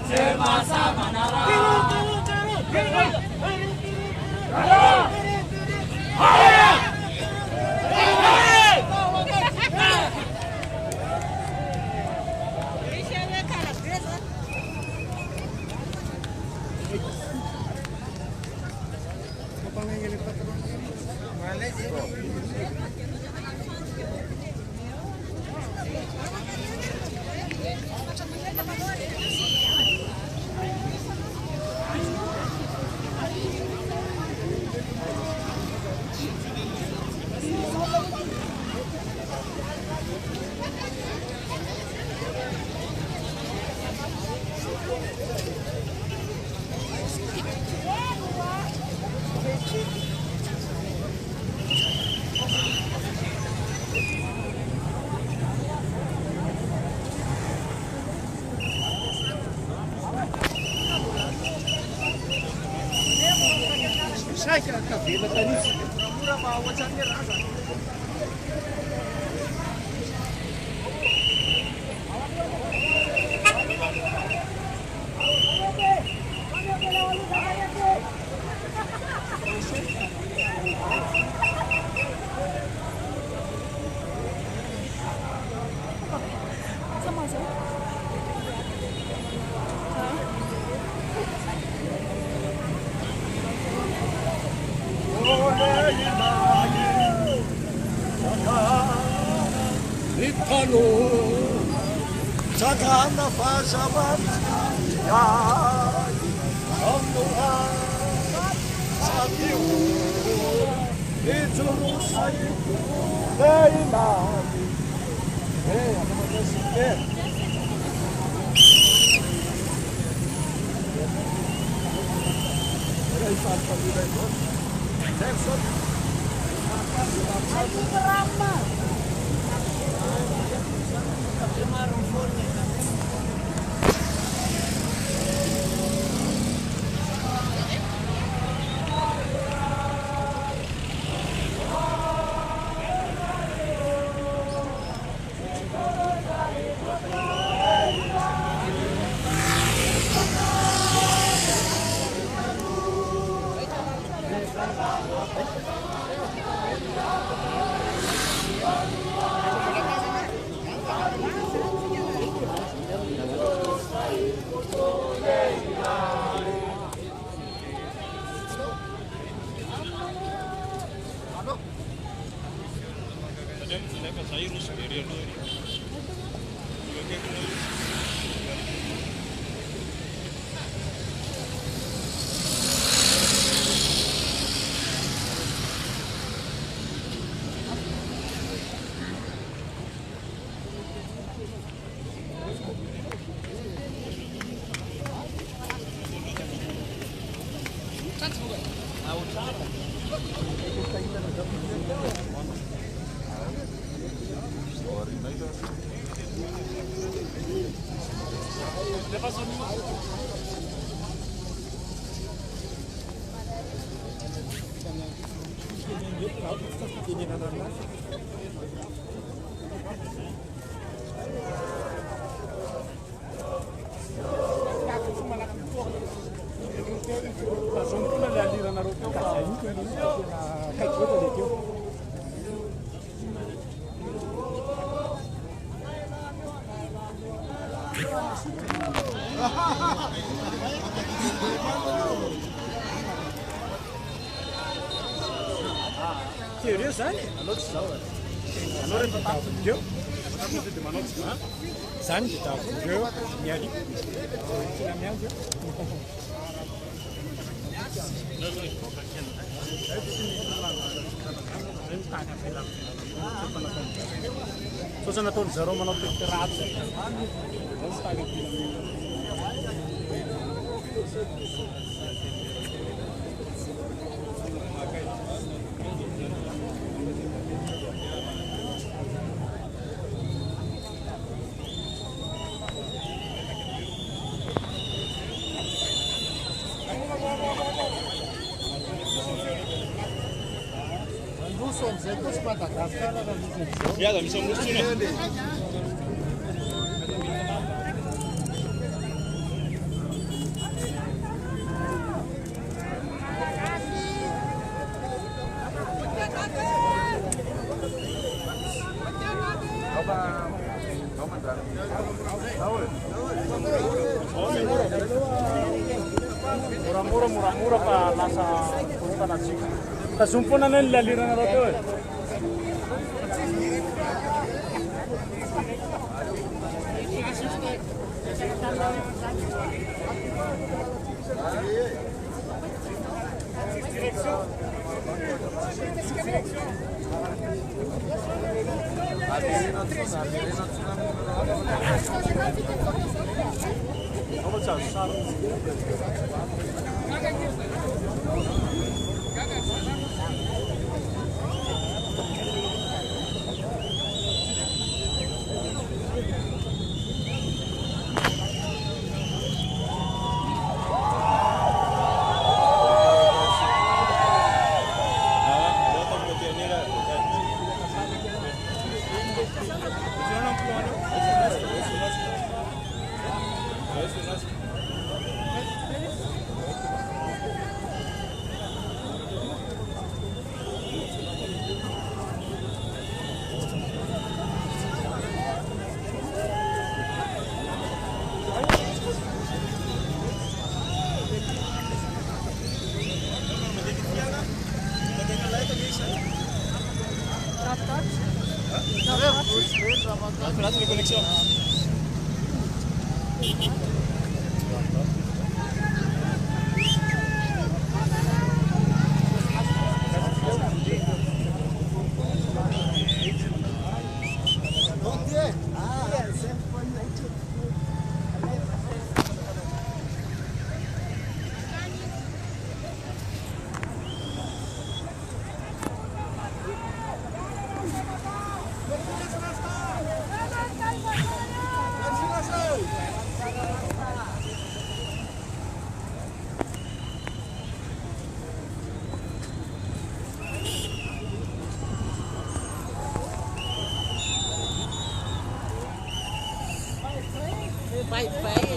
Sama-sama Nara. Sai que a cabela tá nisso. Procura para o outro raza. Sakana pasabat ya Tuhan satiu itu saya dari mati apa macam sikit Raisan pagi itu Jackson apa berapa Teoria zany anao tsy zao anao rehefa tafon'ireo de manao tsy zany de tafon'ireo miarika tina miandro so nataony zareo manao peteraty Ja, da misy amrosony. Murah-murah pa nasa punta na chicken. Tasumpo na lang lalira na rato eh. Laten we de connexion. Baik-baik.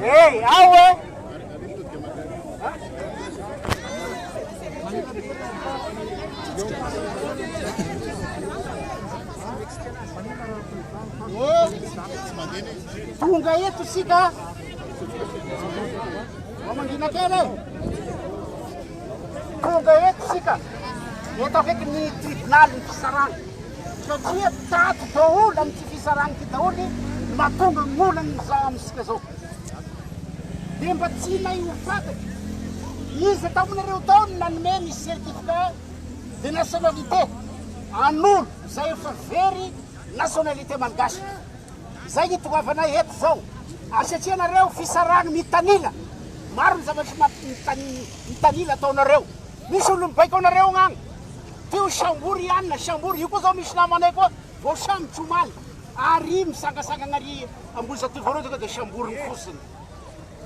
Ei, aue! Tonga eto sika. Mangina kele. Tonga eto sika. Eto avy ny tribunal ny fisarana. Satria tato daholo amin'ny ty fisarana ty daholo mahatonga ny olana za amintsika zao. Dia mba tsy nay ho fataky. Izy atao aminareo tao ny nanome misy certificat de nationalité an'olo zay efa very nationalité malagasy. Zay ny tongavanay eto zao. Satria anareo fisarana mitanila. Maro ny zavatra mitanila ataonareo. Misy olo mibaiko anareo gn'agny. Teo Sambory ihany Sambory io koa zao misy namanay koa vao samy Tsomaly. Ary misangasangana ary Ambohijatovo tonga de Sambory ny fosiny.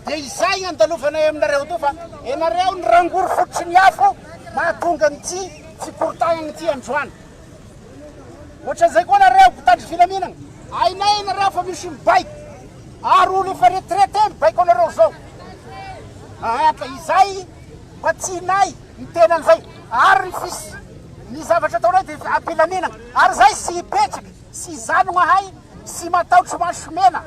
De izay andalovanay aminareo to fa ianareo ny rangory fototsy ny afo mahatonga an'ity fikortagnany ty androany. Ohatran'izay koa nareo mpitandro filaminana. Ainay nareo fa misy mibaiko. Ary olo efa retraité mibaiko anareo zao. Ka izay mba tsy nay ny tenan'izay. Ary ny zavatra ataonay dia ampilaminana. Ary zay sy hipetraky, sy zanona hay, sy mataotro masomena.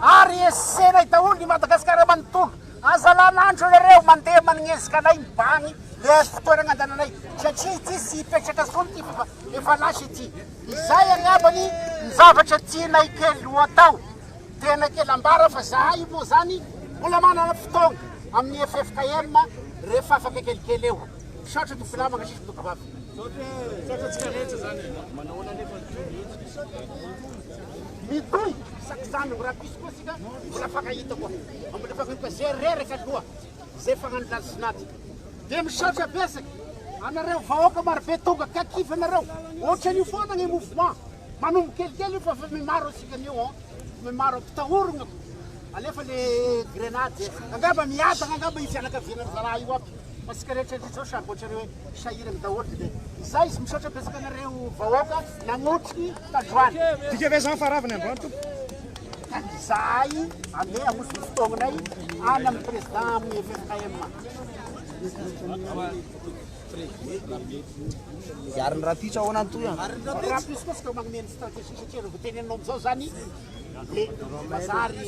Ary esenay daholo ny Madagasikara manontolo. Azalan'andro nareo mandeha manezika anay mibagny le fotoana andananay. Satria ity sy hipetraka solo ty efa lasy ity. Izay angambany ny zavatra tianay kely ho atao. Tena kely ambara fa zahay moa zany mbola manana fotoana amin'ny FFKM rehefa afaka kelikely eo. Misaotra tompilama sisy tokavavy. Mitoy sak zany rapisy koa sika mbola fakahita koa. Mbola fakahita zay reraka aloha zay fagnano lasinaty. De misaotra besaky anareo vahoaka marobe tonga kakivy anareo. Ohatran'io foana ny mouvement. Manombo kelikely fa mimaro asika anio mimaro ampitahorona. Alefa le grenade. Angamba miadana angamba ifianakaviana zaraha io aby. Masika rehetrarehetra zao samy ohatrareo hoe sahirana daholo de izay izy misaotra besaky anareo vahoaka namotriky tandroany. Dika ve zany faharavany ambany tompo. Izay ame amoso ny fotoagnanay any amin'ny président amin'ny FFKM. Yariny raha ty tsy ahoana ny toy a. Raha plus koa ska magnome ny stratégie satria raha voateninao am'izao zany dia mazary